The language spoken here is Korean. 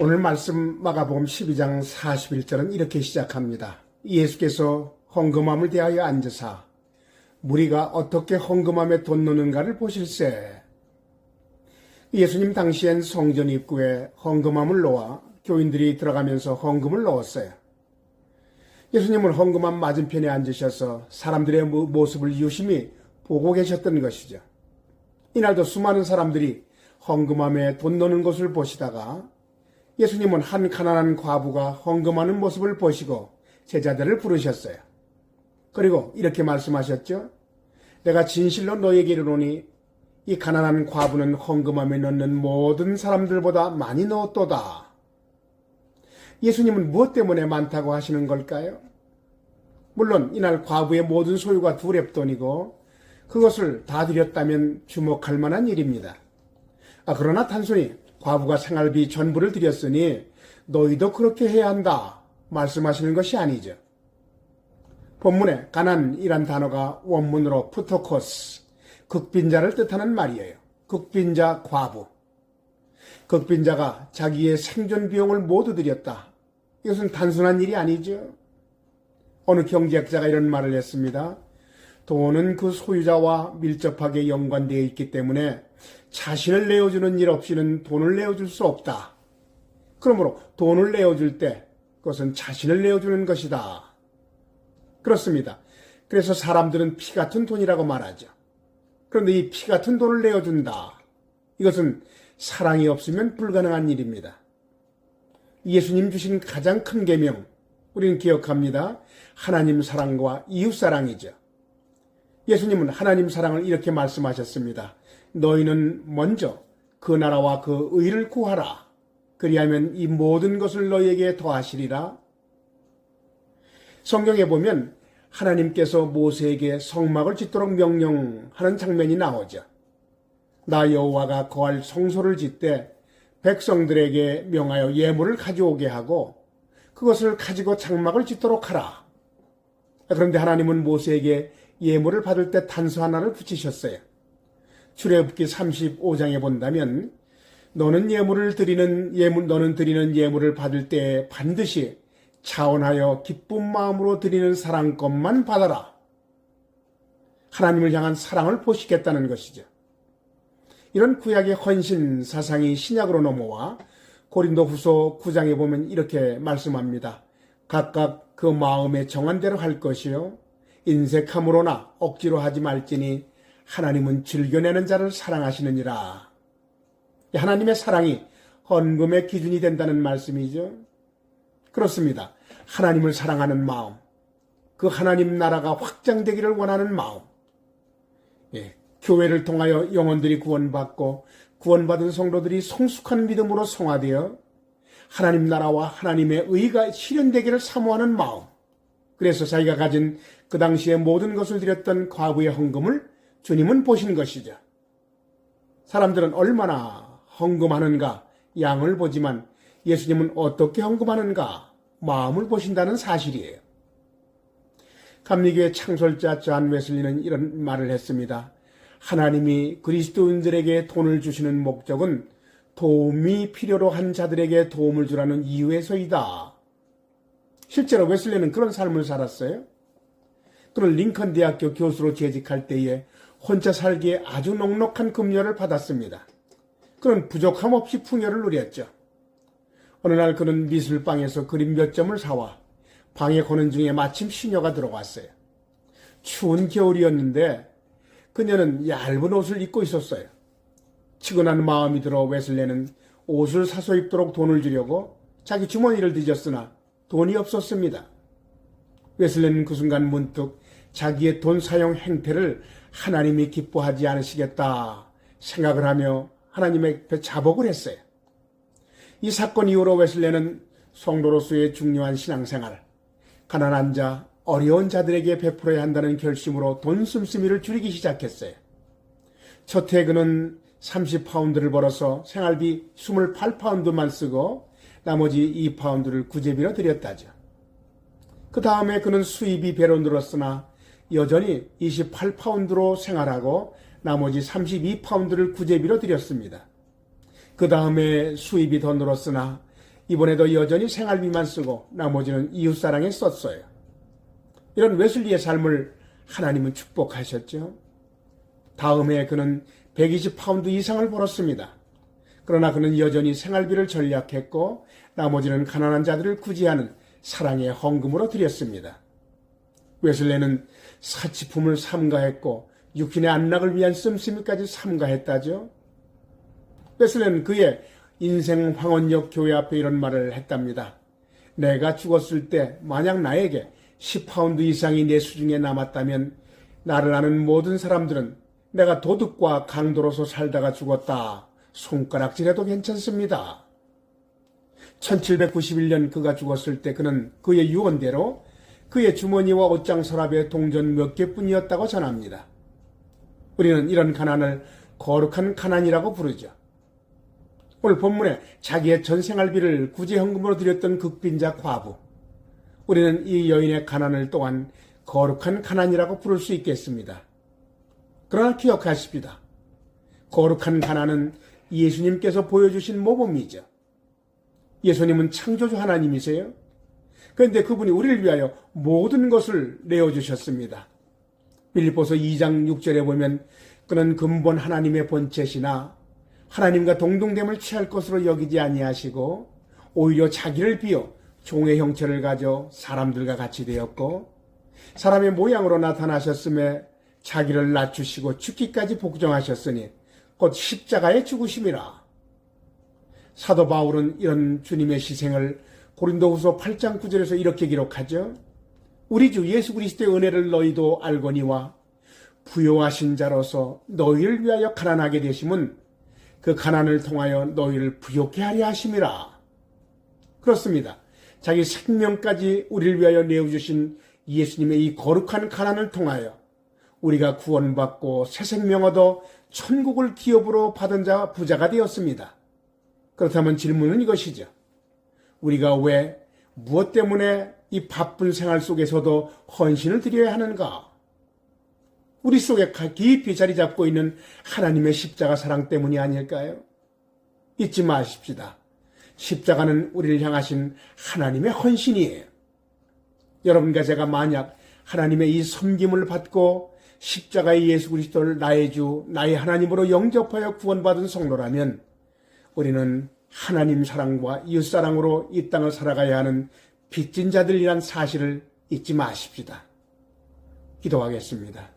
오늘 말씀 마가복음 12장 41절은 이렇게 시작합니다. 예수께서 헌금함을 대하여 앉으사 무리가 어떻게 헌금함에 돈 넣는가를 보실세. 예수님 당시엔 성전 입구에 헌금함을 놓아 교인들이 들어가면서 헌금을 넣었어요. 예수님은 헌금함 맞은편에 앉으셔서 사람들의 모습을 유심히 보고 계셨던 것이죠. 이날도 수많은 사람들이 헌금함에 돈 넣는 것을 보시다가 예수님은 한 가난한 과부가 헌금하는 모습을 보시고 제자들을 부르셨어요. 그리고 이렇게 말씀하셨죠. 내가 진실로 너에게 이르노니 이 가난한 과부는 헌금함에 넣는 모든 사람들보다 많이 넣었도다. 예수님은 무엇 때문에 많다고 하시는 걸까요? 물론 이날 과부의 모든 소유가 두 렙돈이고 그것을 다 드렸다면 주목할 만한 일입니다. 그러나 단순히 과부가 생활비 전부를 드렸으니 너희도 그렇게 해야 한다 말씀하시는 것이 아니죠. 본문에 가난이란 단어가 원문으로 푸토코스, 극빈자를 뜻하는 말이에요. 극빈자 과부. 극빈자가 자기의 생존 비용을 모두 드렸다. 이것은 단순한 일이 아니죠. 어느 경제학자가 이런 말을 했습니다. 돈은 그 소유자와 밀접하게 연관되어 있기 때문에 자신을 내어주는 일 없이는 돈을 내어줄 수 없다. 그러므로 돈을 내어줄 때 그것은 자신을 내어주는 것이다. 그렇습니다. 그래서 사람들은 피 같은 돈이라고 말하죠. 그런데 이 피 같은 돈을 내어준다. 이것은 사랑이 없으면 불가능한 일입니다. 예수님 주신 가장 큰 계명, 우리는 기억합니다. 하나님 사랑과 이웃 사랑이죠. 예수님은 하나님 사랑을 이렇게 말씀하셨습니다. 너희는 먼저 그 나라와 그 의를 구하라. 그리하면 이 모든 것을 너희에게 더하시리라. 성경에 보면 하나님께서 모세에게 성막을 짓도록 명령하는 장면이 나오죠. 나 여호와가 거할 성소를 짓되 백성들에게 명하여 예물을 가져오게 하고 그것을 가지고 장막을 짓도록 하라. 그런데 하나님은 모세에게 예물을 받을 때 단서 하나를 붙이셨어요. 출애굽기 35장에 본다면 너는 드리는 예물을 받을 때 반드시 차원하여 기쁜 마음으로 드리는 사랑것만 받아라. 하나님을 향한 사랑을 보시겠다는 것이죠. 이런 구약의 헌신 사상이 신약으로 넘어와 고린도후서 9장에 보면 이렇게 말씀합니다. 각각 그 마음에 정한 대로 할 것이요 인색함으로나 억지로 하지 말지니 하나님은 즐겨내는 자를 사랑하시느니라. 하나님의 사랑이 헌금의 기준이 된다는 말씀이죠. 그렇습니다. 하나님을 사랑하는 마음, 그 하나님 나라가 확장되기를 원하는 마음, 교회를 통하여 영혼들이 구원받고 구원받은 성도들이 성숙한 믿음으로 성화되어 하나님 나라와 하나님의 의가 실현되기를 사모하는 마음, 그래서 자기가 가진 그 당시에 모든 것을 드렸던 과부의 헌금을 주님은 보신 것이죠. 사람들은 얼마나 헌금하는가 양을 보지만 예수님은 어떻게 헌금하는가 마음을 보신다는 사실이에요. 감리교의 창설자 존 웨슬리는 이런 말을 했습니다. 하나님이 그리스도인들에게 돈을 주시는 목적은 도움이 필요로 한 자들에게 도움을 주라는 이유에서이다. 실제로 웨슬리는 그런 삶을 살았어요. 그는 링컨 대학교 교수로 재직할 때에 혼자 살기에 아주 넉넉한 급료를 받았습니다. 그는 부족함 없이 풍요를 누렸죠. 어느 날 그는 미술방에서 그림 몇 점을 사와 방에 거는 중에 마침 시녀가 들어왔어요. 추운 겨울이었는데 그녀는 얇은 옷을 입고 있었어요. 치근한 마음이 들어 웨슬레는 옷을 사서 입도록 돈을 주려고 자기 주머니를 뒤졌으나 돈이 없었습니다. 웨슬레는 그 순간 문득 자기의 돈 사용 행태를 하나님이 기뻐하지 않으시겠다 생각을 하며 하나님의 자복을 했어요. 이 사건 이후로 웨슬레는 성도로서의 중요한 신앙생활, 가난한 자, 어려운 자들에게 베풀어야 한다는 결심으로 돈 씀씀이를 줄이기 시작했어요. 첫 해 그는 30파운드를 벌어서 생활비 28파운드만 쓰고 나머지 2파운드를 구제비로 드렸다죠. 그 다음에 그는 수입이 배로 늘었으나 여전히 28파운드로 생활하고 나머지 32파운드를 구제비로 드렸습니다. 그 다음에 수입이 더 늘었으나 이번에도 여전히 생활비만 쓰고 나머지는 이웃사랑에 썼어요. 이런 웨슬리의 삶을 하나님은 축복하셨죠. 다음 해 그는 120파운드 이상을 벌었습니다. 그러나 그는 여전히 생활비를 절약했고 나머지는 가난한 자들을 구제하는 사랑의 헌금으로 드렸습니다. 웨슬레는 사치품을 삼가했고 육신의 안락을 위한 씀씀이까지 삼가했다죠. 웨슬레는 그의 인생 황혼역 교회 앞에 이런 말을 했답니다. 내가 죽었을 때 만약 나에게 10파운드 이상이 내 수중에 남았다면 나를 아는 모든 사람들은 내가 도둑과 강도로서 살다가 죽었다 손가락질해도 괜찮습니다. 1791년 그가 죽었을 때 그는 그의 유언대로 그의 주머니와 옷장 서랍에 동전 몇 개뿐이었다고 전합니다. 우리는 이런 가난을 거룩한 가난이라고 부르죠. 오늘 본문에 자기의 전 생활비를 구제헌금으로 드렸던 극빈자 과부. 우리는 이 여인의 가난을 또한 거룩한 가난이라고 부를 수 있겠습니다. 그러나 기억하십시다. 거룩한 가난은 예수님께서 보여주신 모범이죠. 예수님은 창조주 하나님이세요. 그런데 그분이 우리를 위하여 모든 것을 내어주셨습니다. 빌립보서 2장 6절에 보면 그는 근본 하나님의 본체시나 하나님과 동등됨을 취할 것으로 여기지 아니하시고 오히려 자기를 비워 종의 형체를 가져 사람들과 같이 되었고 사람의 모양으로 나타나셨음에 자기를 낮추시고 죽기까지 복종하셨으니 곧 십자가의 죽으심이라. 사도 바울은 이런 주님의 희생을 고린도후서 8장 9절에서 이렇게 기록하죠. 우리 주 예수 그리스도의 은혜를 너희도 알거니와 부요하신 자로서 너희를 위하여 가난하게 되심은 그 가난을 통하여 너희를 부요케 하려 하심이라. 그렇습니다. 자기 생명까지 우리를 위하여 내어주신 예수님의 이 거룩한 가난을 통하여 우리가 구원받고 새 생명 얻어 천국을 기업으로 받은 자 부자가 되었습니다. 그렇다면 질문은 이것이죠. 우리가 왜 무엇 때문에 이 바쁜 생활 속에서도 헌신을 드려야 하는가? 우리 속에 깊이 자리 잡고 있는 하나님의 십자가 사랑 때문이 아닐까요? 잊지 마십시다. 십자가는 우리를 향하신 하나님의 헌신이에요. 여러분과 제가 만약 하나님의 이 섬김을 받고 십자가의 예수 그리스도를 나의 주, 나의 하나님으로 영접하여 구원받은 성도라면 우리는 하나님 사랑과 이웃 사랑으로 이 땅을 살아가야 하는 빚진 자들이란 사실을 잊지 마십시다. 기도하겠습니다.